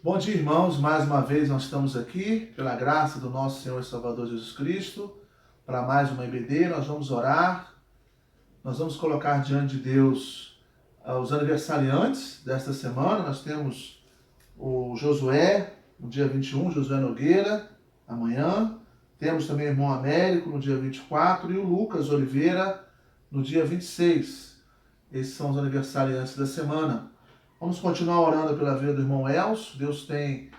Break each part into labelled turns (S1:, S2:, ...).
S1: Bom dia, irmãos. Mais uma vez nós estamos aqui, pela graça do nosso Senhor e Salvador Jesus Cristo, para mais uma EBD. Nós vamos orar, nós vamos colocar diante de Deus os aniversariantes desta semana. Nós temos o Josué, no dia 21, Josué Nogueira, amanhã. Temos também o irmão Américo, no dia 24, e o Lucas Oliveira, no dia 26. Esses são os aniversariantes da semana. Vamos continuar orando pela vida do irmão Elcio. Deus tem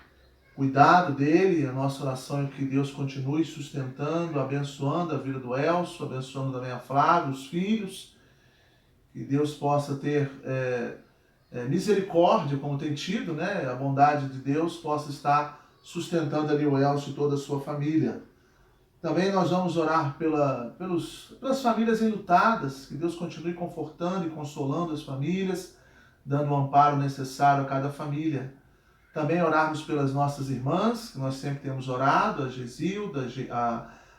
S1: cuidado dele. A nossa oração é que Deus continue sustentando, abençoando a vida do Elcio, abençoando também a Flávia, os filhos. Que Deus possa ter misericórdia, como tem tido, né? A bondade de Deus possa estar sustentando ali o Elcio e toda a sua família. Também nós vamos orar pelas famílias enlutadas, que Deus continue confortando e consolando as famílias, dando o amparo necessário a cada família. Também orarmos pelas nossas irmãs, que nós sempre temos orado, a Gesilda,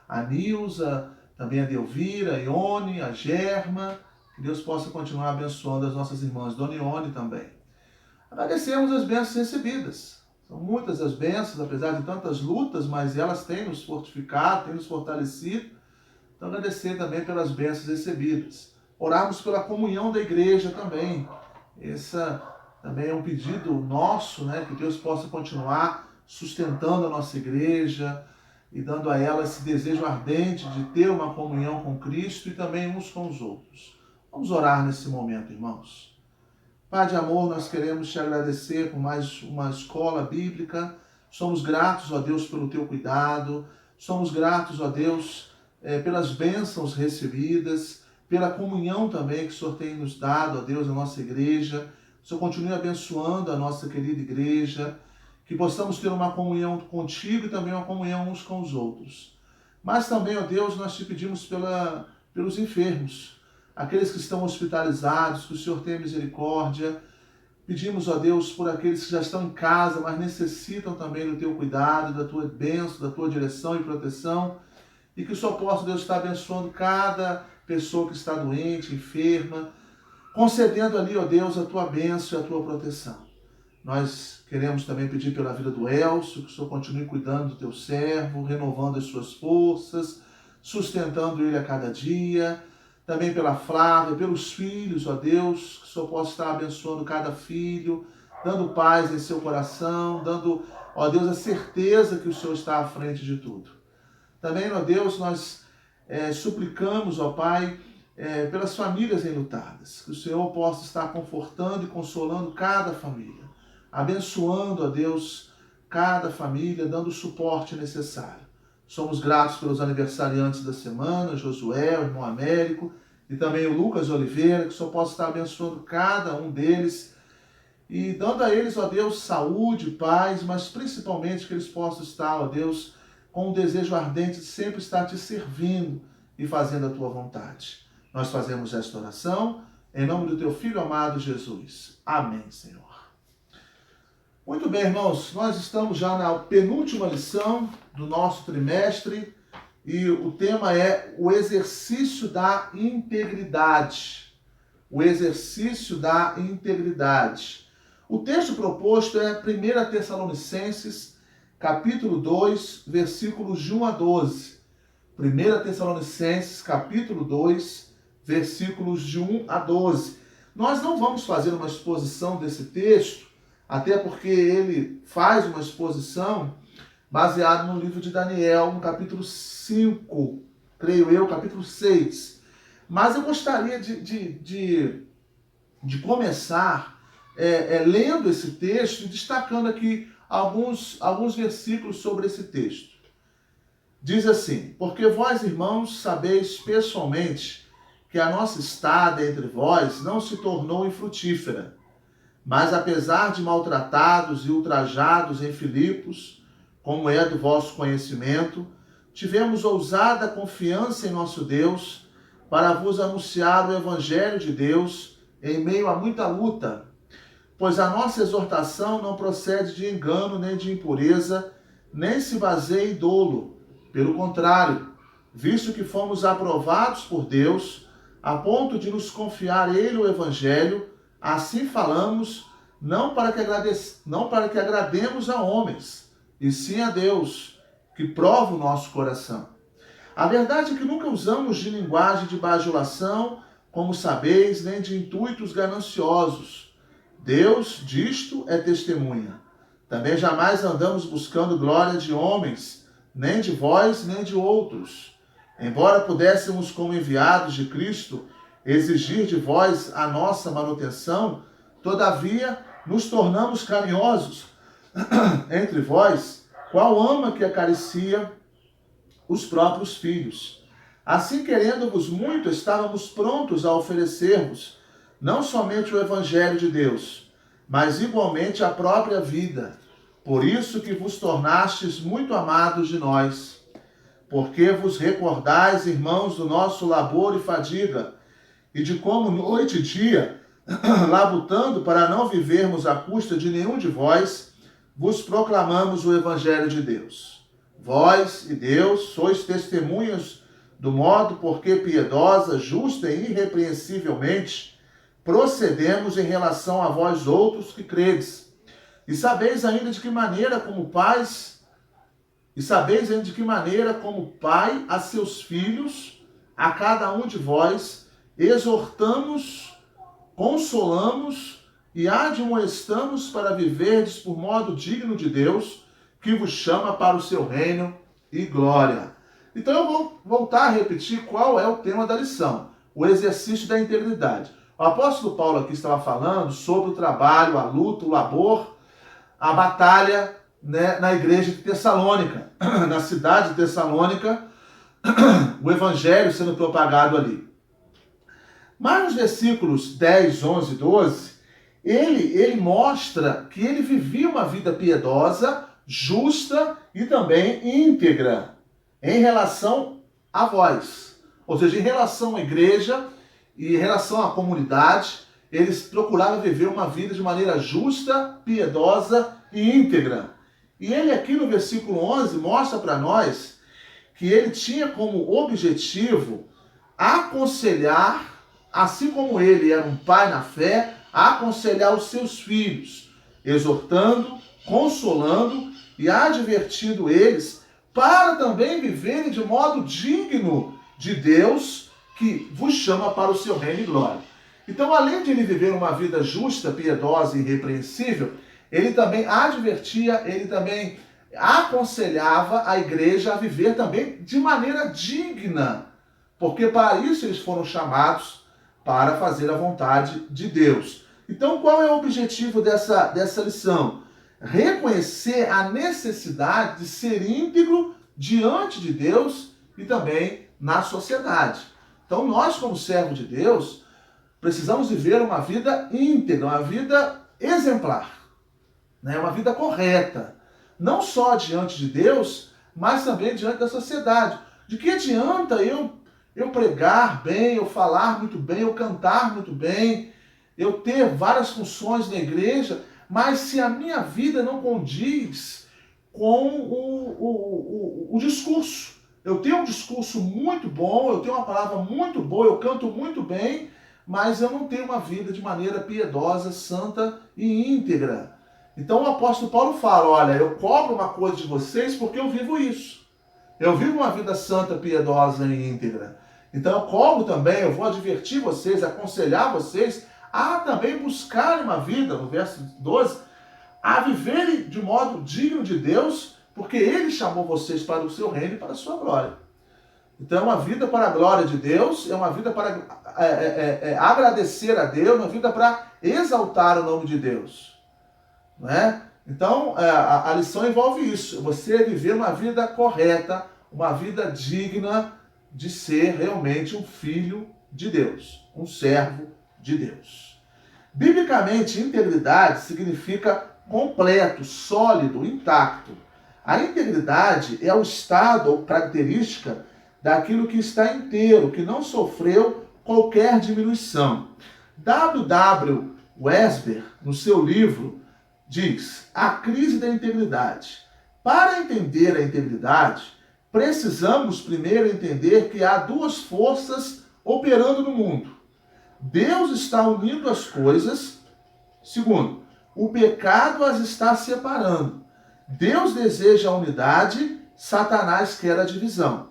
S1: a Nilza, também a Delvira, a Ione, a Germa, que Deus possa continuar abençoando as nossas irmãs, Dona Ione também. Agradecemos as bênçãos recebidas. São muitas as bênçãos, apesar de tantas lutas, mas elas têm nos fortificado, têm nos fortalecido. Então agradecer também pelas bênçãos recebidas. Orarmos pela comunhão da igreja também. Essa também é um pedido nosso, né? Que Deus possa continuar sustentando a nossa igreja e dando a ela esse desejo ardente de ter uma comunhão com Cristo e também uns com os outros. Vamos orar nesse momento, irmãos. Pai de amor, nós queremos te agradecer por mais uma escola bíblica. Somos gratos, ó Deus, pelo teu cuidado. Somos gratos, ó Deus, pelas bênçãos recebidas, pela comunhão também que o Senhor tem nos dado, ó Deus, na nossa igreja. O Senhor continue abençoando a nossa querida igreja, que possamos ter uma comunhão contigo e também uma comunhão uns com os outros. Mas também, ó Deus, nós te pedimos pelos enfermos, aqueles que estão hospitalizados, que o Senhor tenha misericórdia. Pedimos, ó Deus, por aqueles que já estão em casa, mas necessitam também do teu cuidado, da tua bênção, da tua direção e proteção. E que o Senhor possa, Deus, estar abençoando cada pessoa que está doente, enferma, concedendo ali, ó Deus, a tua bênção e a tua proteção. Nós queremos também pedir pela vida do Elcio, que o Senhor continue cuidando do teu servo, renovando as suas forças, sustentando ele a cada dia. Também pela Flávia, pelos filhos, ó Deus, que o Senhor possa estar abençoando cada filho, dando paz em seu coração, dando, ó Deus, a certeza que o Senhor está à frente de tudo. Também, ó Deus, nós suplicamos, ó Pai, pelas famílias enlutadas, que o Senhor possa estar confortando e consolando cada família, abençoando, ó Deus, cada família, dando o suporte necessário. Somos gratos pelos aniversariantes da semana, Josué, o irmão Américo, e também o Lucas Oliveira, que o Senhor possa estar abençoando cada um deles e dando a eles, ó Deus, saúde, paz, mas principalmente que eles possam estar, ó Deus, com um desejo ardente de sempre estar te servindo e fazendo a tua vontade. Nós fazemos esta oração em nome do teu Filho amado Jesus. Amém, Senhor. Muito bem, irmãos, nós estamos já na penúltima lição do nosso trimestre e o tema é o exercício da integridade. O exercício da integridade. O texto proposto é 1 Tessalonicenses, capítulo 2, versículos de 1 a 12. 1 Tessalonicenses, capítulo 2, versículos de 1 a 12. Nós não vamos fazer uma exposição desse texto, até porque ele faz uma exposição baseada no livro de Daniel, no capítulo 5, creio eu, capítulo 6. Mas eu gostaria de começar lendo esse texto e destacando aqui alguns versículos sobre esse texto. Diz assim: porque vós, irmãos, sabeis pessoalmente que a nossa estada entre vós não se tornou infrutífera, mas apesar de maltratados e ultrajados em Filipos, como é do vosso conhecimento, tivemos ousada confiança em nosso Deus para vos anunciar o Evangelho de Deus em meio a muita luta, pois a nossa exortação não procede de engano nem de impureza, nem se baseia em dolo. Pelo contrário, visto que fomos aprovados por Deus, a ponto de nos confiar Ele o Evangelho, assim falamos, não para que agrademos a homens, e sim a Deus, que prova o nosso coração. A verdade é que nunca usamos de linguagem de bajulação, como sabeis, nem de intuitos gananciosos. Deus disto é testemunha. Também jamais andamos buscando glória de homens, nem de vós, nem de outros. Embora pudéssemos, como enviados de Cristo, exigir de vós a nossa manutenção, todavia nos tornamos carinhosos entre vós, qual ama que acaricia os próprios filhos. Assim, querendo-vos muito, estávamos prontos a oferecer-vos não somente o Evangelho de Deus, mas igualmente a própria vida. Por isso que vos tornastes muito amados de nós, porque vos recordais, irmãos, do nosso labor e fadiga, e de como noite e dia, labutando para não vivermos à custa de nenhum de vós, vos proclamamos o Evangelho de Deus. Vós e Deus sois testemunhas do modo porque piedosa, justa e irrepreensivelmente procedemos em relação a vós outros que credes. E sabeis ainda de que maneira como pai a seus filhos, a cada um de vós, exortamos, consolamos e admoestamos para viverdes por modo digno de Deus, que vos chama para o seu reino e glória. Então eu vou voltar a repetir qual é o tema da lição: o exercício da integridade. O apóstolo Paulo aqui estava falando sobre o trabalho, a luta, o labor, a batalha, né, na igreja de Tessalônica, na cidade de Tessalônica, o evangelho sendo propagado ali. Mas nos versículos 10, 11 e 12, ele mostra que ele vivia uma vida piedosa, justa e também íntegra em relação a vós. Ou seja, em relação à igreja e em relação à comunidade, eles procuravam viver uma vida de maneira justa, piedosa e íntegra. E ele aqui no versículo 11 mostra para nós que ele tinha como objetivo aconselhar, assim como ele era um pai na fé, aconselhar os seus filhos, exortando, consolando e advertindo eles para também viverem de modo digno de Deus, que vos chama para o seu reino e glória. Então, além de ele viver uma vida justa, piedosa e irrepreensível, ele também advertia, ele também aconselhava a igreja a viver também de maneira digna, porque para isso eles foram chamados, para fazer a vontade de Deus. Então, qual é o objetivo dessa lição? Reconhecer a necessidade de ser íntegro diante de Deus e também na sociedade. Então, nós, como servos de Deus, precisamos viver uma vida íntegra, uma vida exemplar, né? Uma vida correta, não só diante de Deus, mas também diante da sociedade. De que adianta eu pregar bem, eu falar muito bem, eu cantar muito bem, eu ter várias funções na igreja, mas se a minha vida não condiz com o discurso? Eu tenho um discurso muito bom, eu tenho uma palavra muito boa, eu canto muito bem, mas eu não tenho uma vida de maneira piedosa, santa e íntegra. Então o apóstolo Paulo fala, olha, eu cobro uma coisa de vocês porque eu vivo isso. Eu vivo uma vida santa, piedosa e íntegra. Então eu cobro também, eu vou advertir vocês, aconselhar vocês a também buscarem uma vida, no verso 12, a viverem de modo digno de Deus, porque Ele chamou vocês para o seu reino e para a sua glória. Então é uma vida para a glória de Deus, é uma vida para agradecer a Deus, uma vida para exaltar o nome de Deus. Não é? Então a lição envolve isso, você viver uma vida correta, uma vida digna de ser realmente um filho de Deus, um servo de Deus. Biblicamente, integridade significa completo, sólido, intacto. A integridade é o estado ou característica daquilo que está inteiro, que não sofreu qualquer diminuição. W. Wesber, no seu livro, diz: a crise da integridade. Para entender a integridade, precisamos primeiro entender que há duas forças operando no mundo. Deus está unindo as coisas. Segundo, o pecado as está separando. Deus deseja a unidade, Satanás quer a divisão.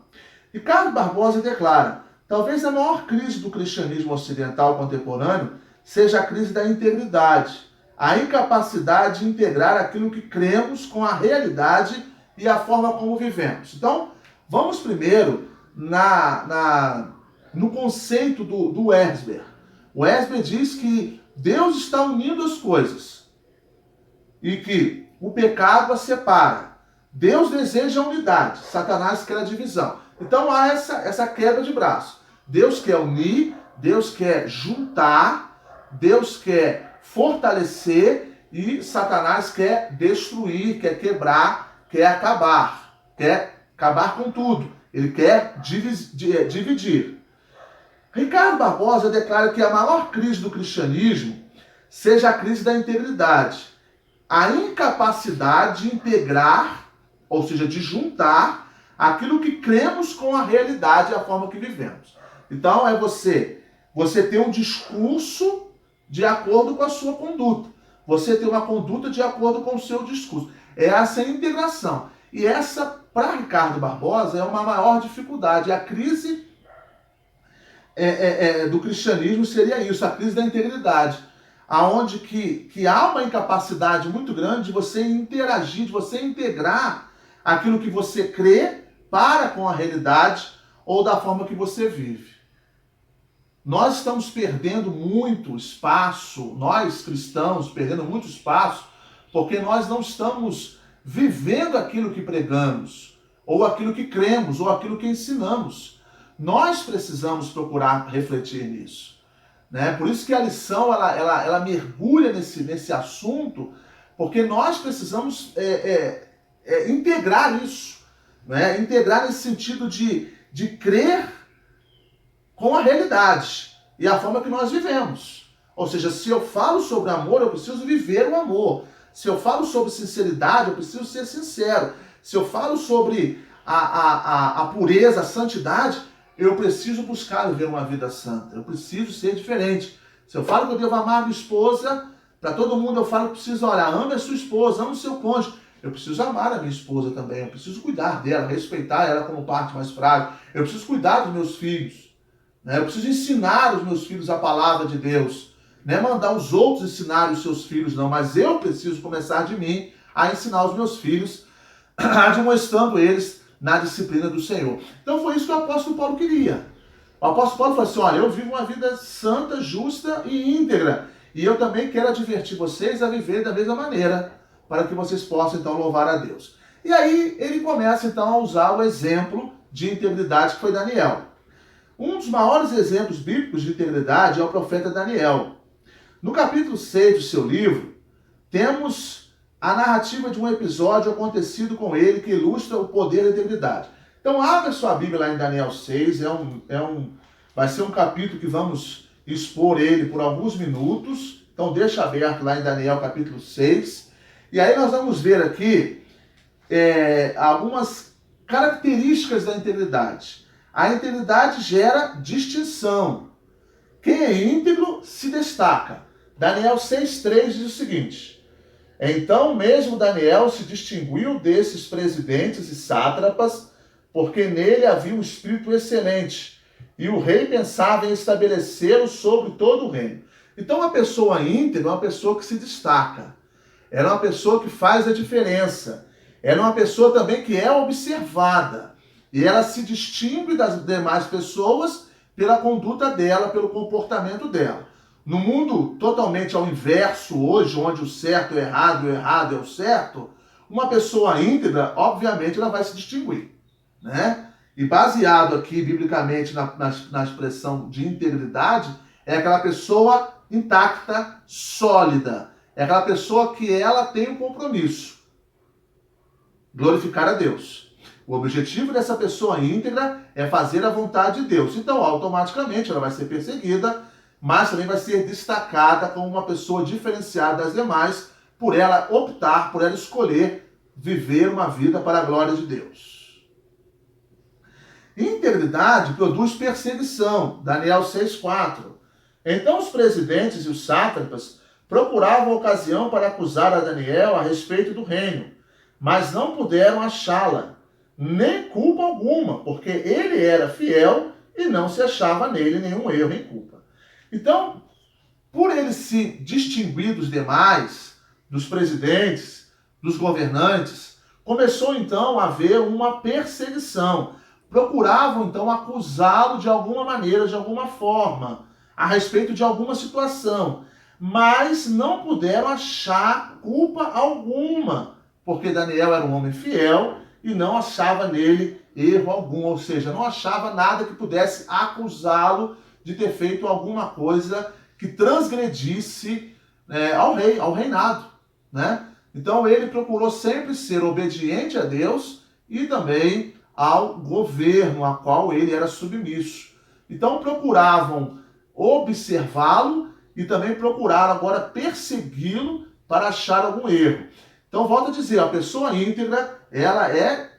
S1: Ricardo Barbosa declara: talvez a maior crise do cristianismo ocidental contemporâneo seja a crise da integridade, a incapacidade de integrar aquilo que cremos com a realidade e a forma como vivemos. Então, vamos primeiro no conceito do Wersber. O Wersber diz que Deus está unindo as coisas e que o pecado as separa. Deus deseja a unidade, Satanás quer a divisão. Então há essa quebra de braço. Deus quer unir, Deus quer juntar, Deus quer fortalecer e Satanás quer destruir, quer quebrar, quer acabar com tudo. Ele quer dividir. Ricardo Barbosa declara que a maior crise do cristianismo seja a crise da integridade, a incapacidade de integrar, ou seja, de juntar aquilo que cremos com a realidade e a forma que vivemos. Então é você ter um discurso de acordo com a sua conduta. Você ter uma conduta de acordo com o seu discurso. Essa é a integração. E essa, para Ricardo Barbosa, é uma maior dificuldade. A crise do cristianismo seria isso, a crise da integridade. Aonde que há uma incapacidade muito grande de você interagir, de você integrar aquilo que você crê para com a realidade ou da forma que você vive. Nós estamos perdendo muito espaço, nós cristãos perdendo muito espaço, porque nós não estamos vivendo aquilo que pregamos, ou aquilo que cremos, ou aquilo que ensinamos. Nós precisamos procurar refletir nisso. Né? Por isso que a lição ela mergulha nesse assunto, porque nós precisamos integrar isso. Né? Integrar nesse sentido de crer com a realidade e a forma que nós vivemos. Ou seja, se eu falo sobre amor, eu preciso viver o amor. Se eu falo sobre sinceridade, eu preciso ser sincero. Se eu falo sobre a pureza, a santidade, eu preciso buscar viver uma vida santa. Eu preciso ser diferente. Se eu falo que eu devo amar a minha esposa, para todo mundo eu falo que preciso orar. Ame a sua esposa, ame o seu cônjuge. Eu preciso amar a minha esposa também. Eu preciso cuidar dela, respeitar ela como parte mais frágil. Eu preciso cuidar dos meus filhos. Né? Eu preciso ensinar os meus filhos a palavra de Deus. Não é mandar os outros ensinarem os seus filhos, não. Mas eu preciso começar de mim a ensinar os meus filhos, admoestando eles na disciplina do Senhor. Então foi isso que o apóstolo Paulo queria. O apóstolo Paulo falou assim: olha, eu vivo uma vida santa, justa e íntegra. E eu também quero advertir vocês a viver da mesma maneira, para que vocês possam então louvar a Deus. E aí ele começa então a usar o exemplo de integridade que foi Daniel. Um dos maiores exemplos bíblicos de integridade é o profeta Daniel. No capítulo 6 do seu livro, temos a narrativa de um episódio acontecido com ele que ilustra o poder da integridade. Então abra sua Bíblia lá em Daniel 6, vai ser um capítulo que vamos expor ele por alguns minutos. Então deixa aberto lá em Daniel capítulo 6. E aí nós vamos ver aqui algumas características da integridade. A integridade gera distinção. Quem é íntegro se destaca. Daniel 6,3 diz o seguinte: então mesmo Daniel se distinguiu desses presidentes e sátrapas, porque nele havia um espírito excelente, e o rei pensava em estabelecê-lo sobre todo o reino. Então uma pessoa íntegra é uma pessoa que se destaca. Ela é uma pessoa que faz a diferença. Ela é uma pessoa também que é observada. E ela se distingue das demais pessoas pela conduta dela, pelo comportamento dela. No mundo totalmente ao inverso hoje, onde o certo é errado, o errado é o certo, uma pessoa íntegra, obviamente, ela vai se distinguir. Né? E baseado aqui, biblicamente, na expressão de integridade, é aquela pessoa intacta, sólida. É aquela pessoa que ela tem um compromisso. Glorificar a Deus. O objetivo dessa pessoa íntegra é fazer a vontade de Deus. Então, automaticamente, ela vai ser perseguida, mas também vai ser destacada como uma pessoa diferenciada das demais, por ela optar, por ela escolher viver uma vida para a glória de Deus. Integridade produz perseguição. Daniel 6,4. Então os presidentes e os sátrapas procuravam ocasião para acusar a Daniel a respeito do reino, mas não puderam achá-la, nem culpa alguma, porque ele era fiel e não se achava nele nenhum erro nem culpa. Então, por ele se distinguir dos demais, dos presidentes, dos governantes, começou então a haver uma perseguição. Procuravam então acusá-lo de alguma maneira, de alguma forma, a respeito de alguma situação, mas não puderam achar culpa alguma, porque Daniel era um homem fiel e não achava nele erro algum, ou seja, não achava nada que pudesse acusá-lo de ter feito alguma coisa que transgredisse ao reinado, né? Então ele procurou sempre ser obediente a Deus e também ao governo a qual ele era submisso. Então procuravam observá-lo e também procuraram agora persegui-lo para achar algum erro. Então volto a dizer, a pessoa íntegra, ela é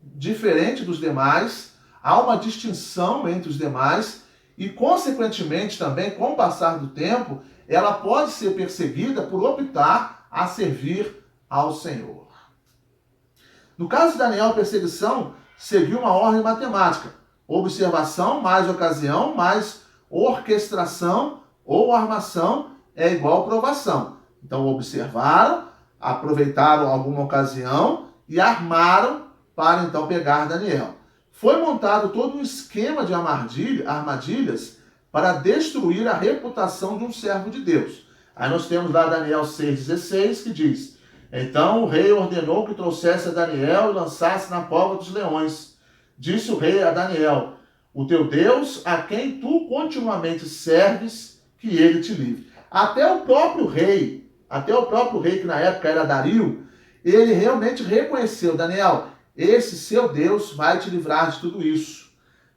S1: diferente dos demais, há uma distinção entre os demais e, consequentemente, também, com o passar do tempo, ela pode ser perseguida por optar a servir ao Senhor. No caso de Daniel, a perseguição seguiu uma ordem matemática. Observação mais ocasião mais orquestração ou armação é igual provação. Então, observaram, aproveitaram alguma ocasião e armaram para então pegar Daniel. Foi montado todo um esquema de armadilhas para destruir a reputação de um servo de Deus. Aí nós temos lá Daniel 6,16 que diz: então o rei ordenou que trouxesse a Daniel e lançasse na cova dos leões. Disse o rei a Daniel: o teu Deus, a quem tu continuamente serves, que ele te livre. Até o próprio rei, que na época era Dario, ele realmente reconheceu: Daniel, esse seu Deus vai te livrar de tudo isso,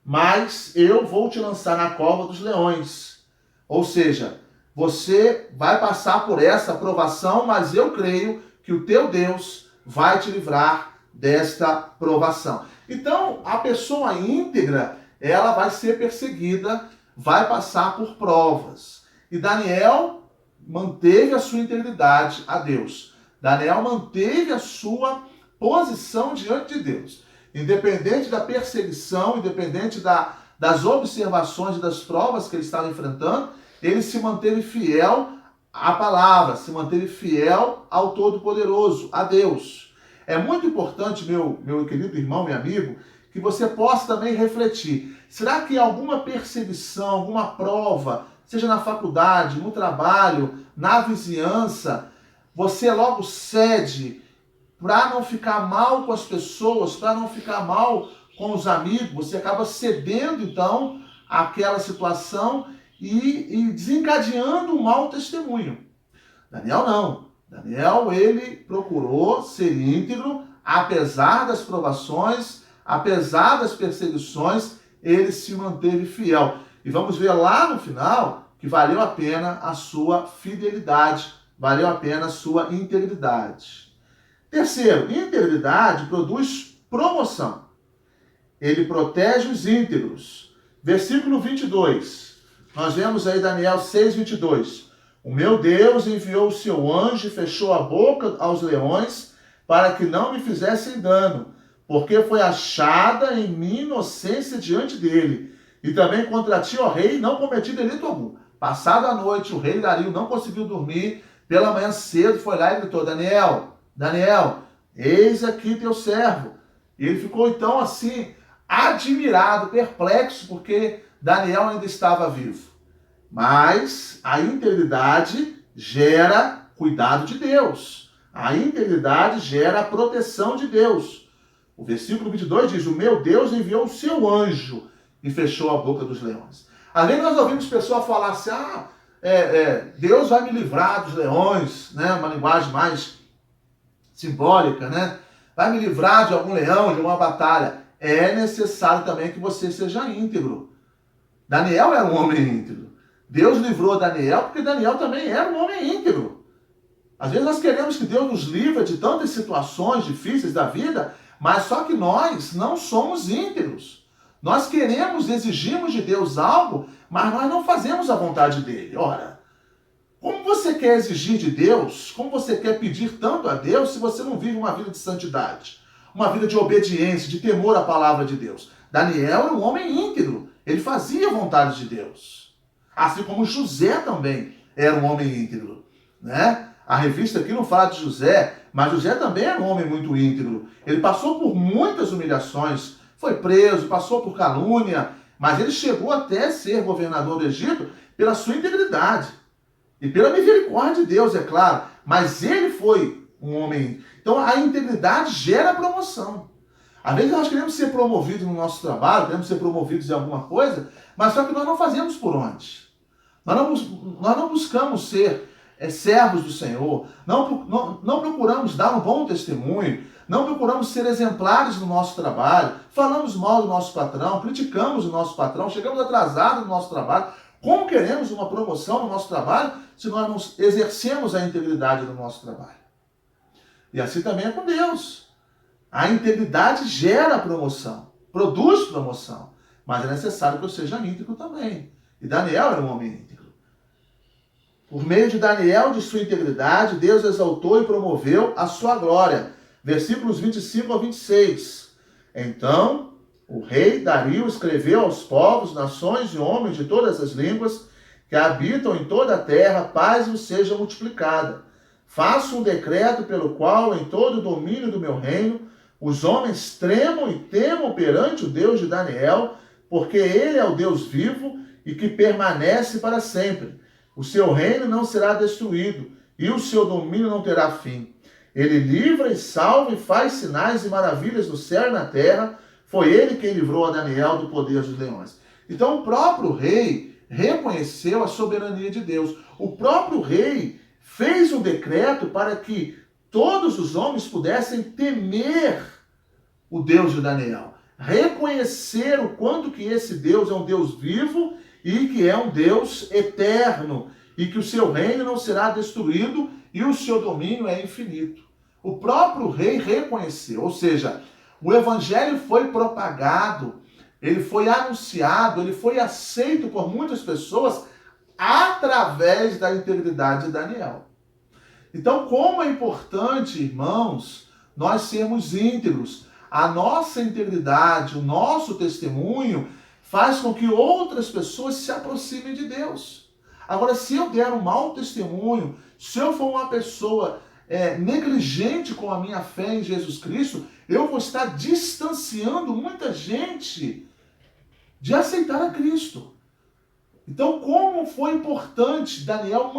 S1: mas eu vou te lançar na cova dos leões. Ou seja, você vai passar por essa provação, mas eu creio que o teu Deus vai te livrar desta provação. Então, a pessoa íntegra, ela vai ser perseguida, vai passar por provas. E Daniel manteve a sua integridade a Deus. Daniel manteve a sua posição diante de Deus. Independente da perseguição, independente das observações e das provas que ele estava enfrentando, ele se manteve fiel à palavra, se manteve fiel ao Todo-Poderoso, a Deus. É muito importante, meu querido irmão, meu amigo, que você possa também refletir. Será que alguma perseguição, alguma prova, seja na faculdade, no trabalho, na vizinhança, você logo cede para não ficar mal com as pessoas, para não ficar mal com os amigos? Você acaba cedendo, então, àquela situação e desencadeando um mau testemunho. Daniel não. Daniel, ele procurou ser íntegro, apesar das provações, apesar das perseguições, ele se manteve fiel. E vamos ver lá no final que valeu a pena a sua fidelidade, valeu a pena a sua integridade. Terceiro, integridade produz promoção. Ele protege os íntegros. Versículo 22. Nós vemos aí Daniel 6:22. O meu Deus enviou o seu anjo e fechou a boca aos leões para que não me fizessem dano, porque foi achada em mim inocência diante dele. E também contra ti, ó rei, não cometi delito algum. Passada a noite, o rei Dario não conseguiu dormir. Pela manhã cedo foi lá e gritou: Daniel, eis aqui teu servo. E ele ficou então assim, admirado, perplexo, porque Daniel ainda estava vivo. Mas a integridade gera cuidado de Deus. A integridade gera a proteção de Deus. O versículo 22 diz: o meu Deus enviou o seu anjo e fechou a boca dos leões. Às vezes nós ouvimos pessoas falar assim: Deus vai me livrar dos leões, né? Uma linguagem mais simbólica, né? Vai me livrar de algum leão, de alguma batalha. É necessário também que você seja íntegro. Daniel era um homem íntegro. Deus livrou Daniel porque Daniel também era um homem íntegro. Às vezes nós queremos que Deus nos livre de tantas situações difíceis da vida, mas só que nós não somos íntegros. Nós queremos, exigimos de Deus algo, mas nós não fazemos a vontade dele. Ora, Como você quer exigir de Deus, como você quer pedir tanto a Deus, se você não vive uma vida de santidade, uma vida de obediência, de temor à palavra de Deus? Daniel era um homem íntegro, ele fazia a vontade de Deus. Assim como José também era um homem íntegro, né? A revista aqui não fala de José, mas José também era um homem muito íntegro. Ele passou por muitas humilhações, foi preso, passou por calúnia, mas ele chegou até ser governador do Egito pela sua integridade. E pela misericórdia de Deus, é claro. Mas ele foi um homem. Então a integridade gera promoção. Às vezes nós queremos ser promovidos no nosso trabalho, queremos ser promovidos em alguma coisa, mas só que nós não fazemos por onde. Nós não buscamos ser servos do Senhor, não procuramos dar um bom testemunho, não procuramos ser exemplares no nosso trabalho, falamos mal do nosso patrão, criticamos o nosso patrão, chegamos atrasados no nosso trabalho. Como queremos uma promoção no nosso trabalho se nós não exercemos a integridade do nosso trabalho? E assim também é com Deus. A integridade gera promoção, produz promoção, mas é necessário que eu seja íntegro também. E Daniel era um homem íntegro. Por meio de Daniel, de sua integridade, Deus exaltou e promoveu a sua glória. Versículos 25 a 26. Então, o rei Dario escreveu aos povos, nações e homens de todas as línguas que habitam em toda a terra, paz vos seja multiplicada. Faço um decreto pelo qual, em todo o domínio do meu reino, os homens tremam e temam perante o Deus de Daniel, porque ele é o Deus vivo e que permanece para sempre. O seu reino não será destruído e o seu domínio não terá fim. Ele livra e salva e faz sinais e maravilhas no céu e na terra. Foi ele quem livrou a Daniel do poder dos leões. Então o próprio rei reconheceu a soberania de Deus. O próprio rei fez um decreto para que todos os homens pudessem temer o Deus de Daniel. Reconhecer o quanto que esse Deus é um Deus vivo e que é um Deus eterno, e que o seu reino não será destruído e o seu domínio é infinito. O próprio rei reconheceu, ou seja, o evangelho foi propagado, ele foi anunciado, ele foi aceito por muitas pessoas através da integridade de Daniel. Então, como é importante, irmãos, nós sermos íntegros. A nossa integridade, o nosso testemunho faz com que outras pessoas se aproximem de Deus. Agora, se eu der um mau testemunho, se eu for uma pessoa negligente com a minha fé em Jesus Cristo, eu vou estar distanciando muita gente de aceitar a Cristo. Então, como foi importante Daniel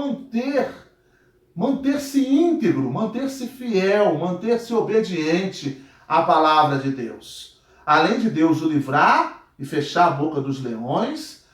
S1: manter-se íntegro, manter-se fiel, manter-se obediente à palavra de Deus. Além de Deus o livrar e fechar a boca dos leões,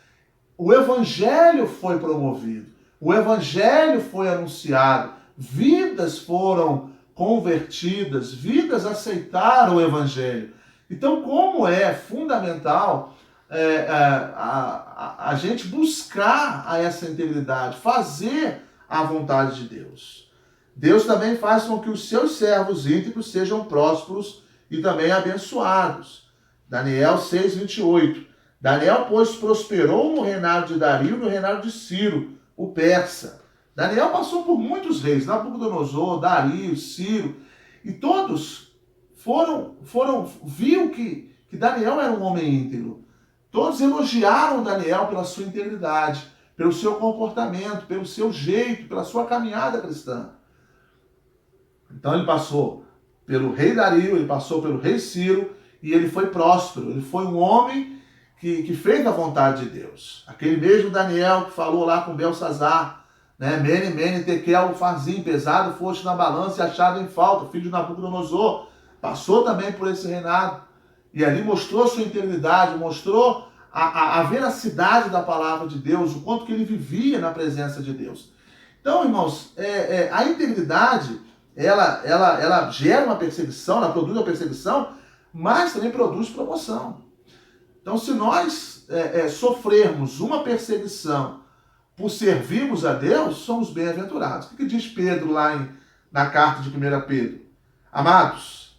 S1: o evangelho foi promovido, o evangelho foi anunciado, vidas foram convertidas, vidas aceitaram o evangelho. Então, como é fundamental a gente buscar essa integridade, fazer a vontade de Deus. Deus também faz com que os seus servos íntegros sejam prósperos e também abençoados. Daniel 6:28. Daniel, pois, prosperou no reinado de Dario e no reinado de Ciro, o persa. Daniel passou por muitos reis, Nabucodonosor, Dario, Ciro, e todos viram que Daniel era um homem íntegro. Todos elogiaram Daniel pela sua integridade, pelo seu comportamento, pelo seu jeito, pela sua caminhada cristã. Então ele passou pelo rei Dario, ele passou pelo rei Ciro, e ele foi próspero, ele foi um homem que fez a vontade de Deus. Aquele mesmo Daniel que falou lá com Belsazar, né? Mene, mene, tekel, farzim, pesado foste na balança e achado em falta, filho de Nabucodonosor, passou também por esse reinado, e ali mostrou sua integridade, mostrou a veracidade da palavra de Deus, o quanto que ele vivia na presença de Deus. Então, irmãos, a integridade, ela gera uma perseguição, ela produz uma perseguição, mas também produz promoção. Então, se nós sofrermos uma perseguição por servirmos a Deus, somos bem-aventurados. O que diz Pedro lá na carta de 1 Pedro? Amados,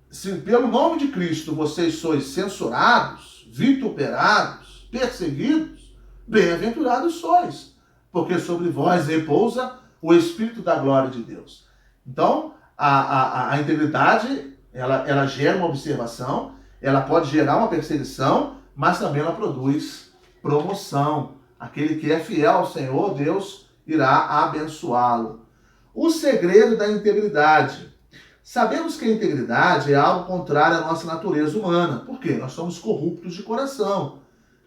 S1: se pelo nome de Cristo vocês sois censurados, vituperados, perseguidos, bem-aventurados sois, porque sobre vós repousa o Espírito da glória de Deus. Então, a integridade, ela gera uma observação, ela pode gerar uma perseguição, mas também ela produz promoção. Aquele que é fiel ao Senhor, Deus irá abençoá-lo. O segredo da integridade. Sabemos que a integridade é algo contrário à nossa natureza humana. Por quê? Nós somos corruptos de coração.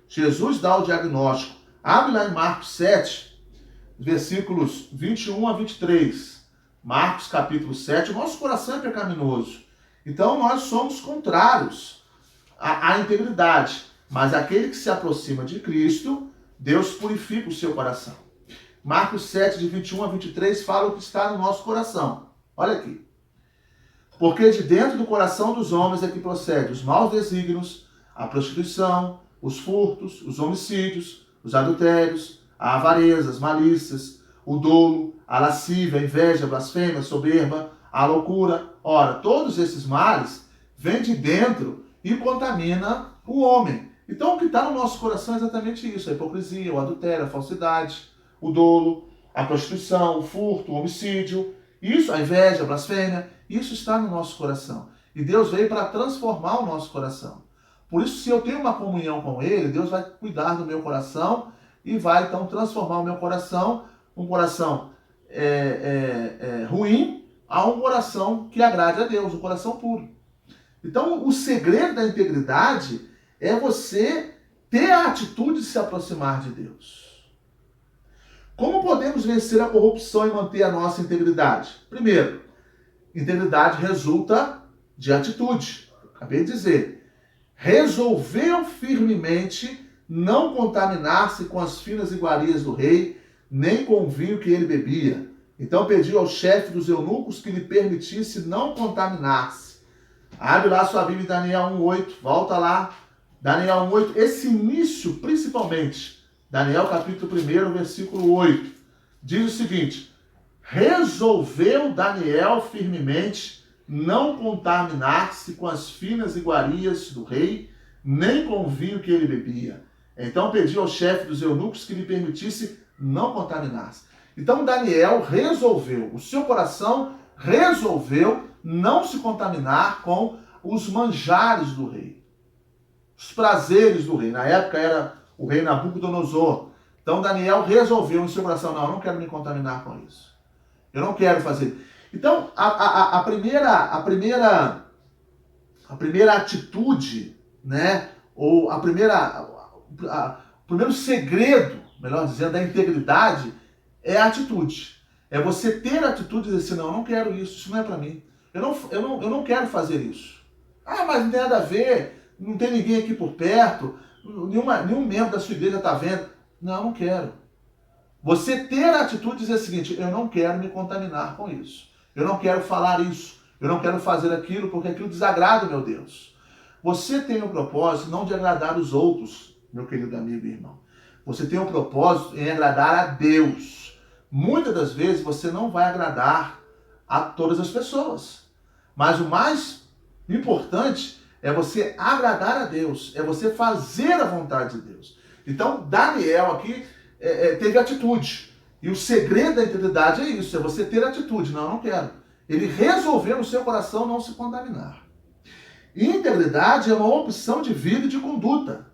S1: Jesus dá o diagnóstico. Abre lá em Marcos 7, versículos 21 a 23. Marcos capítulo 7. O nosso coração é pecaminoso. Então nós somos contrários à integridade. Mas aquele que se aproxima de Cristo, Deus purifica o seu coração. Marcos 7, de 21 a 23, fala o que está no nosso coração. Olha aqui. Porque de dentro do coração dos homens é que procede os maus desígnios, a prostituição, os furtos, os homicídios, os adultérios, a avareza, as malícias, o dolo, a lascívia, a inveja, a blasfêmia, a soberba, a loucura. Ora, todos esses males vêm de dentro e contamina o homem. Então, o que está no nosso coração é exatamente isso. A hipocrisia, o adultério, a falsidade, o dolo, a prostituição, o furto, o homicídio. Isso, a inveja, a blasfêmia. Isso está no nosso coração. E Deus veio para transformar o nosso coração. Por isso, se eu tenho uma comunhão com Ele, Deus vai cuidar do meu coração e vai, então, transformar o meu coração, um coração ruim, a um coração que agrade a Deus, um coração puro. Então, o segredo da integridade é você ter a atitude de se aproximar de Deus. Como podemos vencer a corrupção e manter a nossa integridade? Primeiro, integridade resulta de atitude. Acabei de dizer. Resolveu firmemente não contaminar-se com as finas iguarias do rei, nem com o vinho que ele bebia. Então pediu ao chefe dos eunucos que lhe permitisse não contaminar-se. Abre lá sua Bíblia em Daniel 1:8, volta lá. Daniel 1:8, esse início principalmente, Daniel capítulo 1, versículo 8, diz o seguinte: resolveu Daniel firmemente não contaminar-se com as finas iguarias do rei, nem com o vinho que ele bebia. Então pediu ao chefe dos eunucos que lhe permitisse não contaminar-se. Então Daniel resolveu, o seu coração resolveu não se contaminar com os manjares do rei, os prazeres do rei. Na época era o rei Nabucodonosor. Então Daniel resolveu no seu coração: não, eu não quero me contaminar com isso. Eu não quero fazer. Então a primeira atitude, né, ou o primeiro segredo, melhor dizendo, da integridade é a atitude. É você ter a atitude de dizer assim: não, eu não quero isso não é para mim. Eu não quero fazer isso. Ah, mas não tem nada a ver, não tem ninguém aqui por perto, nenhum membro da sua igreja está vendo. Não, eu não quero. Você ter a atitude de dizer o seguinte: eu não quero me contaminar com isso. Eu não quero falar isso. Eu não quero fazer aquilo porque aquilo desagrada o meu Deus. Você tem o propósito não de agradar os outros, meu querido amigo e irmão. Você tem o propósito em agradar a Deus. Muitas das vezes você não vai agradar a todas as pessoas. Mas o mais importante é você agradar a Deus. É você fazer a vontade de Deus. Então, Daniel aqui teve atitude. E o segredo da integridade é isso, é você ter atitude. Não, eu não quero. Ele resolveu no seu coração não se contaminar. Integridade é uma opção de vida e de conduta.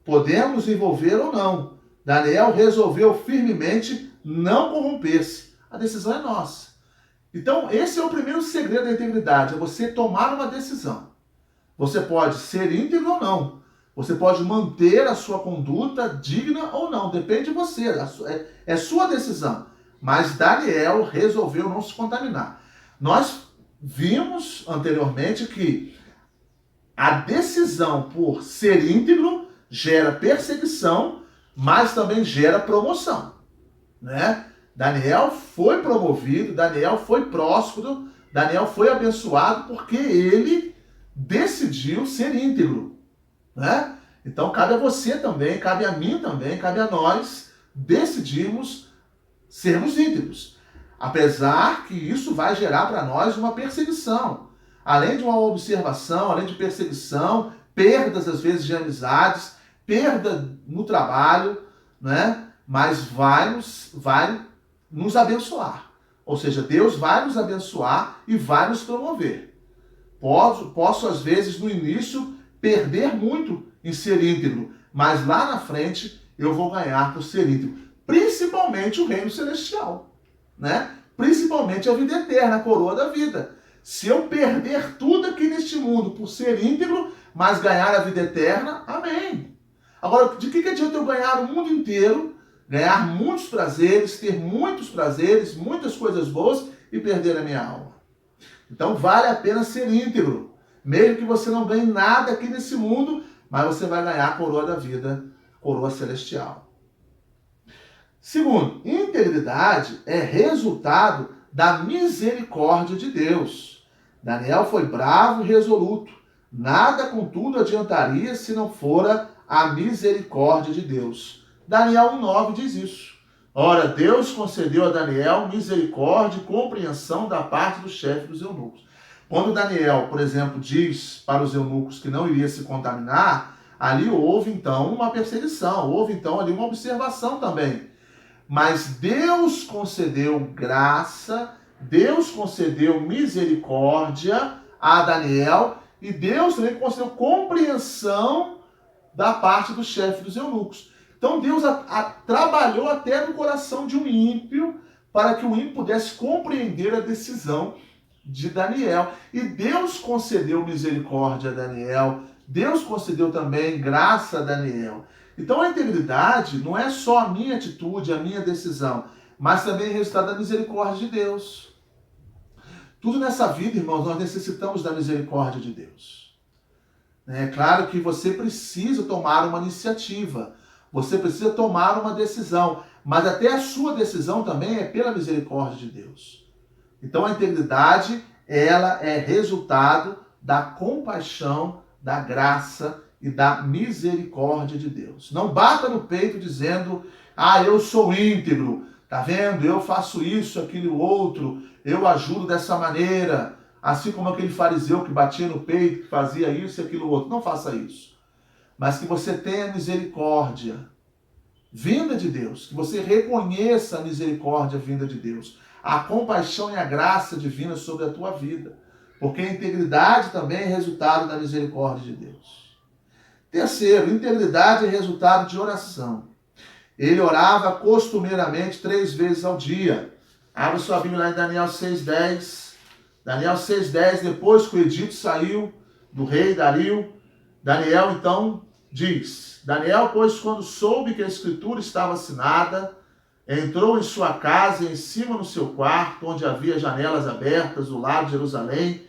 S1: Podemos envolver ou não. Daniel resolveu firmemente não corromper-se. A decisão é nossa. Então, esse é o primeiro segredo da integridade, é você tomar uma decisão. Você pode ser íntegro ou não. Você pode manter a sua conduta digna ou não. Depende de você. É sua decisão. Mas Daniel resolveu não se contaminar. Nós vimos anteriormente que a decisão por ser íntegro gera perseguição, mas também gera promoção, né? Daniel foi promovido, Daniel foi próspero, Daniel foi abençoado porque ele decidiu ser íntegro, né? Então cabe a você também, cabe a mim também, cabe a nós decidirmos sermos íntegros. Apesar que isso vai gerar para nós uma perseguição. Além de uma observação, além de perseguição, perdas às vezes de amizades, perda no trabalho, né? mas vai nos abençoar. Ou seja, Deus vai nos abençoar e vai nos promover. Posso às vezes, no início, perder muito em ser íntegro, mas lá na frente eu vou ganhar por ser íntegro. Principalmente o reino celestial, né? Principalmente a vida eterna, a coroa da vida. Se eu perder tudo aqui neste mundo por ser íntegro, mas ganhar a vida eterna, amém. Agora, de que adianta eu ganhar o mundo inteiro, ganhar muitos prazeres, ter muitos prazeres, muitas coisas boas e perder a minha alma? Então vale a pena ser íntegro. Mesmo que você não ganhe nada aqui nesse mundo, mas você vai ganhar a coroa da vida, coroa celestial. Segundo, integridade é resultado da misericórdia de Deus. Daniel foi bravo e resoluto. Nada, contudo, adiantaria se não fora a misericórdia de Deus. Daniel 1,9 diz isso. Ora, Deus concedeu a Daniel misericórdia e compreensão da parte do chefe dos eunucos. Quando Daniel, por exemplo, diz para os eunucos que não iria se contaminar, ali houve então uma perseguição, houve então ali uma observação também. Mas Deus concedeu graça, Deus concedeu misericórdia a Daniel e Deus também concedeu compreensão da parte do chefe dos eunucos. Então Deus trabalhou até no coração de um ímpio para que o ímpio pudesse compreender a decisão de Daniel. E Deus concedeu misericórdia a Daniel, Deus concedeu também graça a Daniel. Então a integridade não é só a minha atitude, a minha decisão, mas também é resultado da misericórdia de Deus. Tudo nessa vida, irmãos, nós necessitamos da misericórdia de Deus. É claro que você precisa tomar uma iniciativa, você precisa tomar uma decisão, mas até a sua decisão também é pela misericórdia de Deus. Então a integridade, ela é resultado da compaixão, da graça e da misericórdia de Deus. Não bata no peito dizendo, eu sou íntegro, tá vendo? Eu faço isso, aquilo, outro, eu ajudo dessa maneira, assim como aquele fariseu que batia no peito, que fazia isso e aquilo, outro. Não faça isso. Mas que você tenha misericórdia vinda de Deus, que você reconheça a misericórdia vinda de Deus, a compaixão e a graça divina sobre a tua vida, porque a integridade também é resultado da misericórdia de Deus. Terceiro, integridade é resultado de oração. Ele orava costumeiramente 3 vezes ao dia. Abra sua Bíblia lá em Daniel 6,10. Daniel 6,10, depois que o edito saiu do rei Dario, Daniel então diz, Daniel, pois, quando soube que a escritura estava assinada, entrou em sua casa, em cima no seu quarto, onde havia janelas abertas do lado de Jerusalém,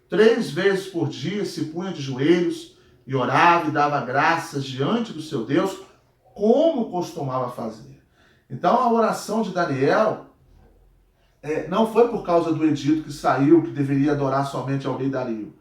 S1: 3 vezes por dia se punha de joelhos e orava e dava graças diante do seu Deus, como costumava fazer. Então a oração de Daniel não foi por causa do edito que saiu, que deveria adorar somente ao rei Dario,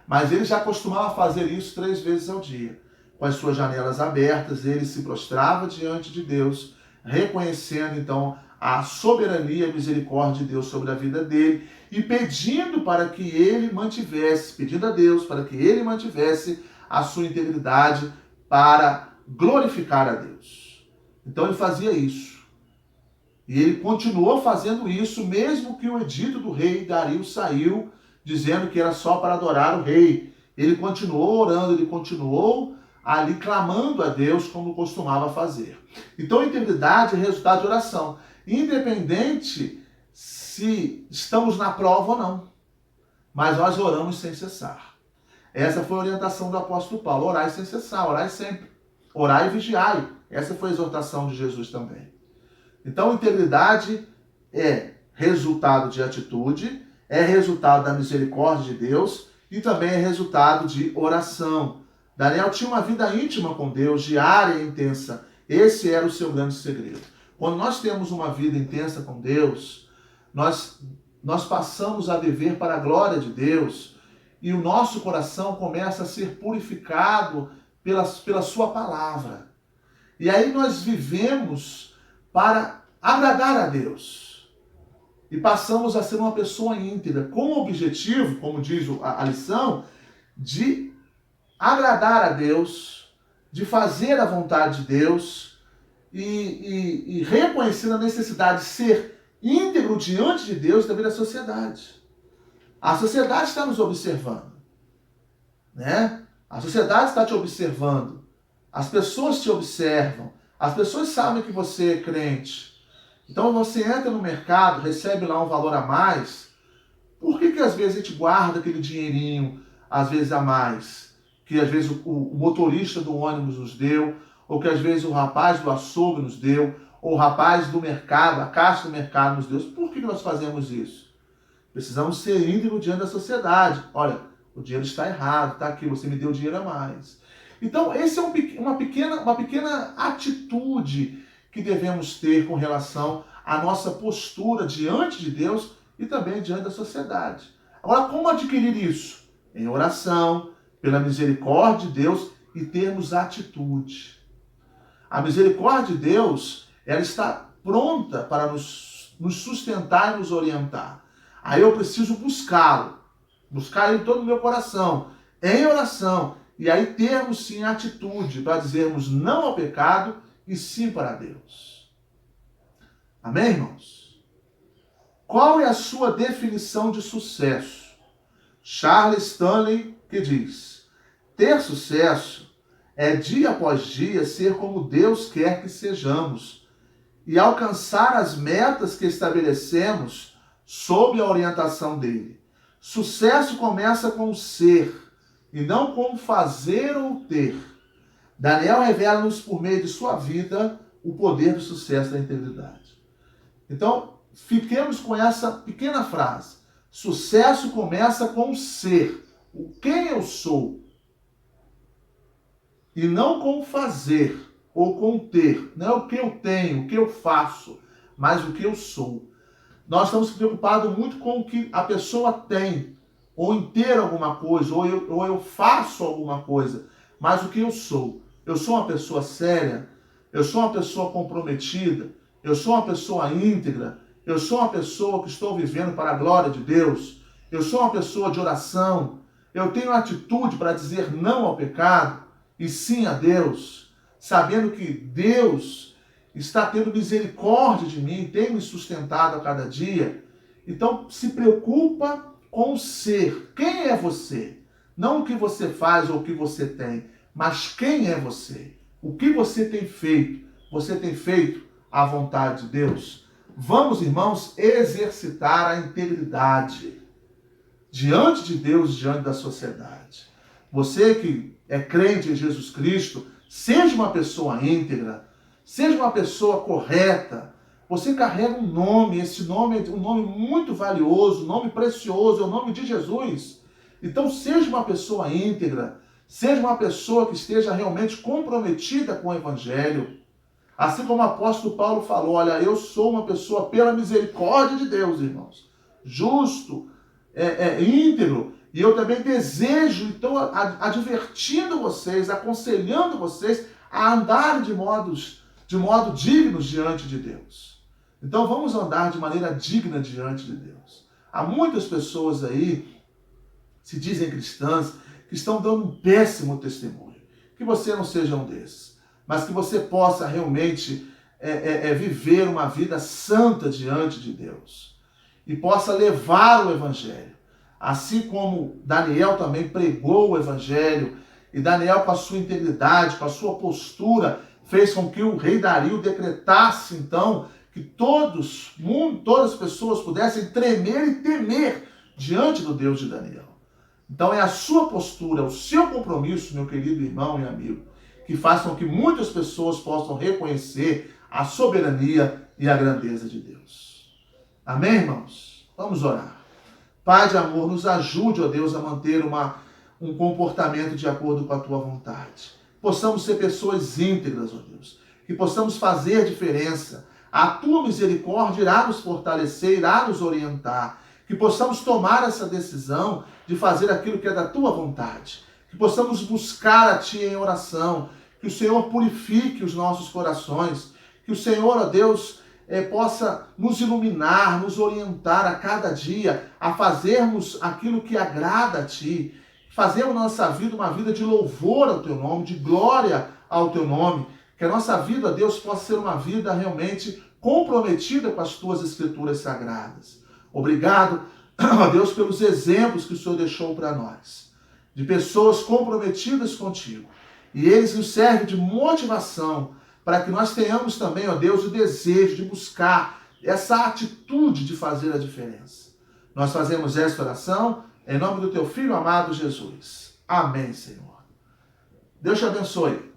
S1: mas ele já costumava fazer isso 3 vezes ao dia. Com as suas janelas abertas, ele se prostrava diante de Deus, reconhecendo então a soberania e a misericórdia de Deus sobre a vida dele e pedindo para que ele mantivesse, pedindo a Deus para que ele mantivesse a sua integridade para glorificar a Deus. Então ele fazia isso. E ele continuou fazendo isso, mesmo que o edito do rei Dario saiu, dizendo que era só para adorar o rei. Ele continuou orando, ele continuou ali clamando a Deus como costumava fazer. Então a integridade é resultado de oração, independente se estamos na prova ou não. Mas nós oramos sem cessar. Essa foi a orientação do apóstolo Paulo, orai sem cessar, orai sempre. Orai e vigiai. Essa foi a exortação de Jesus também. Então integridade é resultado de atitude, é resultado da misericórdia de Deus e também é resultado de oração. Daniel tinha uma vida íntima com Deus, diária e intensa. Esse era o seu grande segredo. Quando nós temos uma vida intensa com Deus, nós passamos a viver para a glória de Deus e o nosso coração começa a ser purificado pela sua palavra. E aí nós vivemos para agradar a Deus. E passamos a ser uma pessoa íntegra, com o objetivo, como diz a lição, de agradar a Deus, de fazer a vontade de Deus e reconhecendo a necessidade de ser íntegro diante de Deus devido à sociedade. A sociedade está nos observando, né? A sociedade está te observando. As pessoas te observam. As pessoas sabem que você é crente. Então você entra no mercado, recebe lá um valor a mais. Por que às vezes a gente guarda aquele dinheirinho, às vezes a mais? Que às vezes o motorista do ônibus nos deu, ou que às vezes o rapaz do açougue nos deu, ou o rapaz do mercado, a caixa do mercado nos deu. Por que nós fazemos isso? Precisamos ser íntegros diante da sociedade. Olha, o dinheiro está errado, está aqui, você me deu dinheiro a mais. Então, essa é uma pequena atitude que devemos ter com relação à nossa postura diante de Deus e também diante da sociedade. Agora, como adquirir isso? Em oração, pela misericórdia de Deus e termos atitude. A misericórdia de Deus, ela está pronta para nos sustentar e nos orientar. Aí eu preciso buscá-lo, buscar ele em todo o meu coração, em oração, e aí termos sim atitude para dizermos não ao pecado e sim para Deus. Amém, irmãos? Qual é a sua definição de sucesso? Charles Stanley que diz: ter sucesso é dia após dia ser como Deus quer que sejamos e alcançar as metas que estabelecemos sob a orientação dele. Sucesso começa com o ser e não com o fazer ou ter. Daniel revela-nos por meio de sua vida o poder do sucesso da integridade. Então, fiquemos com essa pequena frase. Sucesso começa com o ser, o quem eu sou, e não com o fazer ou com o ter. Não é o que eu tenho, o que eu faço, mas o que eu sou. Nós estamos preocupados muito com o que a pessoa tem, ou em ter alguma coisa, ou eu faço alguma coisa, mas o que eu sou. Eu sou uma pessoa séria, eu sou uma pessoa comprometida, eu sou uma pessoa íntegra, eu sou uma pessoa que estou vivendo para a glória de Deus, eu sou uma pessoa de oração, eu tenho atitude para dizer não ao pecado e sim a Deus, sabendo que Deus está tendo misericórdia de mim, tem me sustentado a cada dia. Então, se preocupa com o ser. Quem é você? Não o que você faz ou o que você tem, mas quem é você? O que você tem feito? Você tem feito a vontade de Deus? Vamos, irmãos, exercitar a integridade diante de Deus, diante da sociedade. Você que é crente em Jesus Cristo, seja uma pessoa íntegra, seja uma pessoa correta. Você carrega um nome, esse nome é um nome muito valioso, um nome precioso, é o nome de Jesus. Então seja uma pessoa íntegra, seja uma pessoa que esteja realmente comprometida com o Evangelho. Assim como o apóstolo Paulo falou, olha, eu sou uma pessoa pela misericórdia de Deus, irmãos, justo, íntegro, e eu também desejo, então, advertindo vocês, aconselhando vocês a andarem de modo dignos diante de Deus. Então vamos andar de maneira digna diante de Deus. Há muitas pessoas aí, se dizem cristãs, que estão dando um péssimo testemunho. Que você não seja um desses, mas que você possa realmente viver uma vida santa diante de Deus. E possa levar o Evangelho. Assim como Daniel também pregou o Evangelho, e Daniel, com a sua integridade, com a sua postura, fez com que o rei Dario decretasse, então, que todas as pessoas pudessem tremer e temer diante do Deus de Daniel. Então é a sua postura, o seu compromisso, meu querido irmão e amigo, que faz com que muitas pessoas possam reconhecer a soberania e a grandeza de Deus. Amém, irmãos? Vamos orar. Pai de amor, nos ajude, ó Deus, a manter um comportamento de acordo com a tua vontade. Possamos ser pessoas íntegras, ó Deus, que possamos fazer diferença. A tua misericórdia irá nos fortalecer, irá nos orientar, que possamos tomar essa decisão de fazer aquilo que é da tua vontade, que possamos buscar a ti em oração, que o Senhor purifique os nossos corações, que o Senhor, ó Deus, possa nos iluminar, nos orientar a cada dia a fazermos aquilo que agrada a ti, fazermos nossa vida uma vida de louvor ao teu nome, de glória ao teu nome, Que a nossa vida, Deus, possa ser uma vida realmente comprometida com as tuas escrituras sagradas. Obrigado, ó Deus, pelos exemplos que o Senhor deixou para nós, de pessoas comprometidas contigo. E eles nos servem de motivação para que nós tenhamos também, ó Deus, o desejo de buscar essa atitude de fazer a diferença. Nós fazemos esta oração em nome do teu Filho amado Jesus. Amém, Senhor. Deus te abençoe.